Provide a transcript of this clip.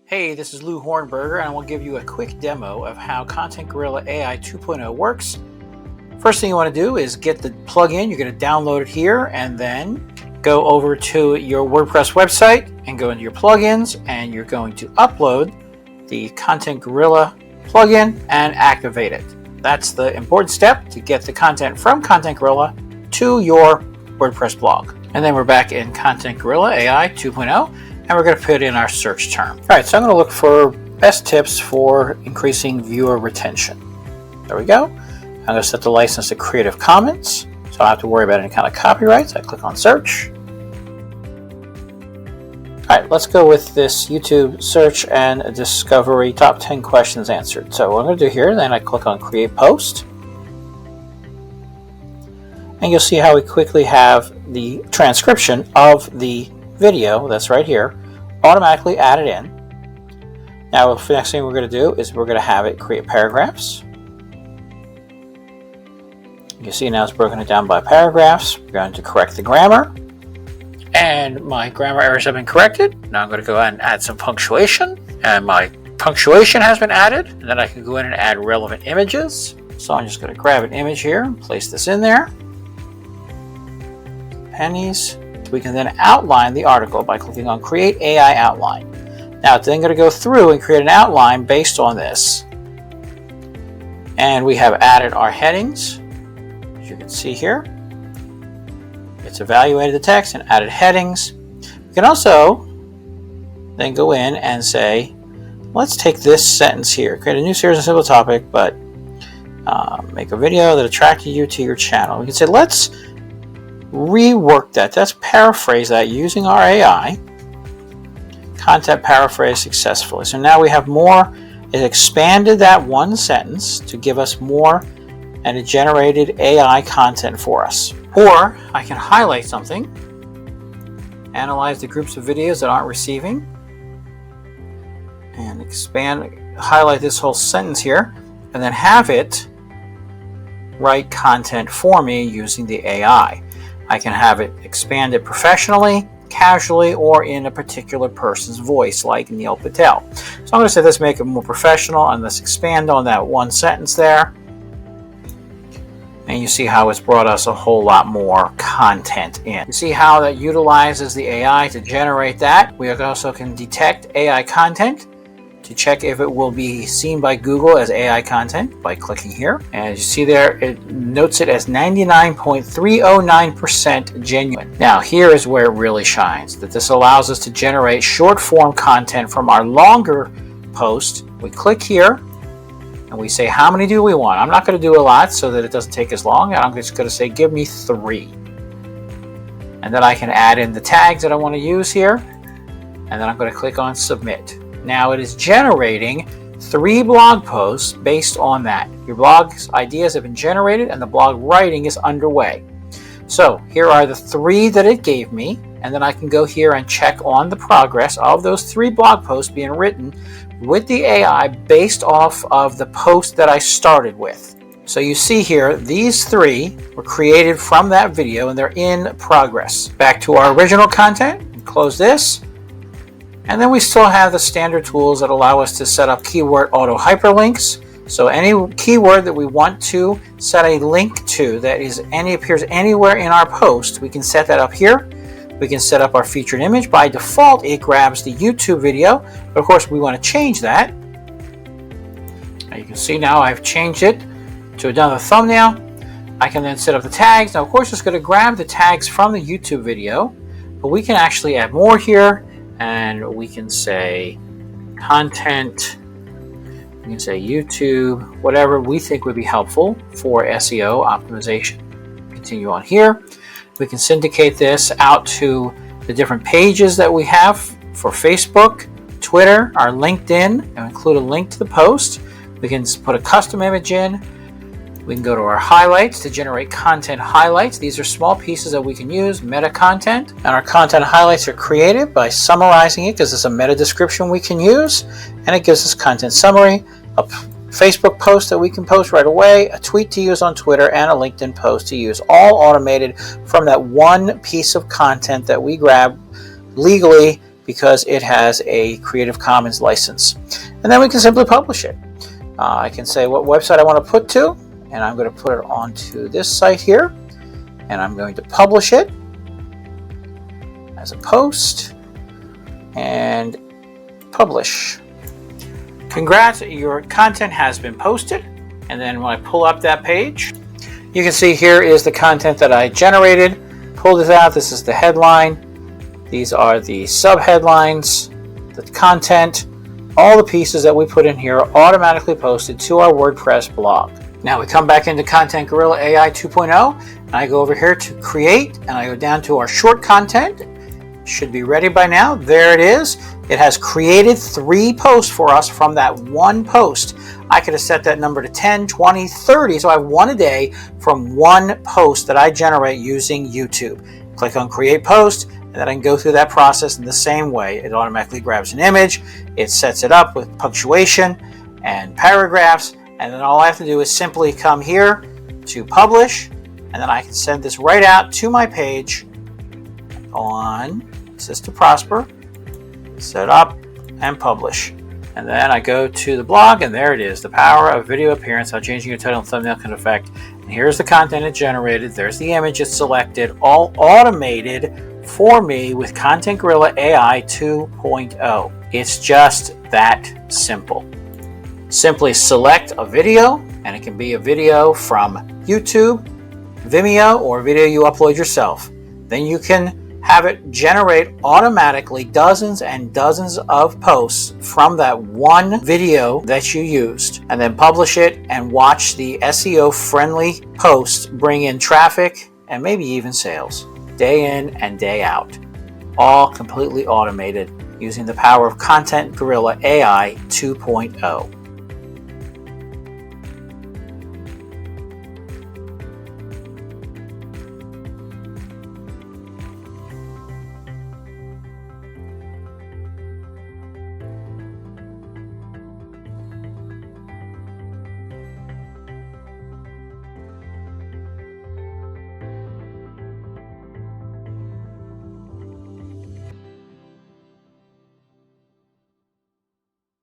Hey, this is Lou Hornberger, and I will give you a quick demo of how Content Gorilla A.I 2.0 works. First thing you want to do is get the plugin. You're going to download it here and then go over to your WordPress website and go into your plugins, and you're going to upload the Content Gorilla plugin and activate it. That's the important step to get the content from Content Gorilla to your WordPress blog. And then we're back in Content Gorilla A.I 2.0. and we're going to put in our search term. All right, so I'm going to look for best tips for increasing viewer retention. There we go. I'm going to set the license to Creative Commons, so I don't have to worry about any kind of copyrights. I click on search. All right, let's go with this YouTube search and discovery top 10 questions answered. So what I'm going to do here, then I click on Create Post. And you'll see how we quickly have the transcription of the video that's right here automatically added in. Now the next thing we're going to do is we're going to have it create paragraphs. You see now it's broken it down by paragraphs. We're going to correct the grammar, and my grammar errors have been corrected. Now I'm going to go ahead and add some punctuation, and my punctuation has been added. And then I can go in and add relevant images. So I'm just going to grab an image here and place this in there. Pennies. We can then outline the article by clicking on Create AI Outline. Now it's then going to go through and create an outline based on this. And we have added our headings, as you can see here. It's evaluated the text and added headings. We can also then go in and say, let's take this sentence here, create a new series on a simple topic, but make a video that attracted you to your channel. We can say, let's rework that. Let's paraphrase that using our AI. Content paraphrase successfully. So now we have more. It expanded that one sentence to give us more, and it generated AI content for us. Or I can highlight something, analyze the groups of videos that aren't receiving, and highlight this whole sentence here, and then have it write content for me using the AI. I can have it expanded professionally, casually, or in a particular person's voice, like Neil Patel. So I'm going to say let's make it more professional, and let's expand on that one sentence there. And you see how it's brought us a whole lot more content in. You see how that utilizes the AI to generate that. We also can detect AI content to check if it will be seen by Google as AI content by clicking here. And as you see there, it notes it as 99.309% genuine. Now here is where it really shines, that this allows us to generate short form content from our longer post. We click here and we say how many do we want. I'm not going to do a lot so that it doesn't take as long. I'm just going to say give me 3. And then I can add in the tags that I want to use here. And then I'm going to click on submit. Now it is generating 3 blog posts based on that. Your blog's ideas have been generated and the blog writing is underway. So here are the 3 that it gave me, and then I can go here and check on the progress of those 3 blog posts being written with the AI based off of the post that I started with. So you see here, these 3 were created from that video and they're in progress. Back to our original content, close this. And then we still have the standard tools that allow us to set up keyword auto hyperlinks. So any keyword that we want to set a link to that appears anywhere in our post, we can set that up here. We can set up our featured image. By default, it grabs the YouTube video, but of course we want to change that. Now you can see now I've changed it to another thumbnail. I can then set up the tags. Now of course it's going to grab the tags from the YouTube video, but we can actually add more here. And we can say content, we can say YouTube, whatever we think would be helpful for SEO optimization. Continue on here. We can syndicate this out to the different pages that we have for Facebook, Twitter, our LinkedIn, and include a link to the post. We can put a custom image in. We can go to our highlights to generate content highlights. These are small pieces that we can use, meta content. And our content highlights are created by summarizing it because it's a meta description we can use. And it gives us content summary, a Facebook post that we can post right away, a tweet to use on Twitter, and a LinkedIn post to use, all automated from that one piece of content that we grab legally because it has a Creative Commons license. And then we can simply publish it. I can say what website I want to put to, and I'm going to put it onto this site here, and I'm going to publish it as a post and publish. Congrats, your content has been posted. And then when I pull up that page, you can see here is the content that I generated. Pull this out. This is the headline. These are the sub-headlines, the content. All the pieces that we put in here are automatically posted to our WordPress blog. Now we come back into Content Gorilla AI 2.0, and I go over here to create, and I go down to our short content. Should be ready by now. There it is. It has created 3 posts for us from that one post. I could have set that number to 10, 20, 30, so I have 1 a day from one post that I generate using YouTube. Click on Create Post, and then I can go through that process in the same way. It automatically grabs an image, it sets it up with punctuation and paragraphs, and then all I have to do is simply come here to publish, and then I can send this right out to my page on Assist to Prosper, set up, and publish. And then I go to the blog, and there it is, the power of video appearance, how changing your title and thumbnail can affect. And here's the content it generated. There's the image it selected, all automated for me with Content Gorilla AI 2.0. It's just that simple. Simply select a video, and it can be a video from YouTube, Vimeo, or a video you upload yourself. Then you can have it generate automatically dozens and dozens of posts from that one video that you used, and then publish it and watch the SEO friendly posts bring in traffic and maybe even sales day in and day out, all completely automated using the power of Content Gorilla AI 2.0.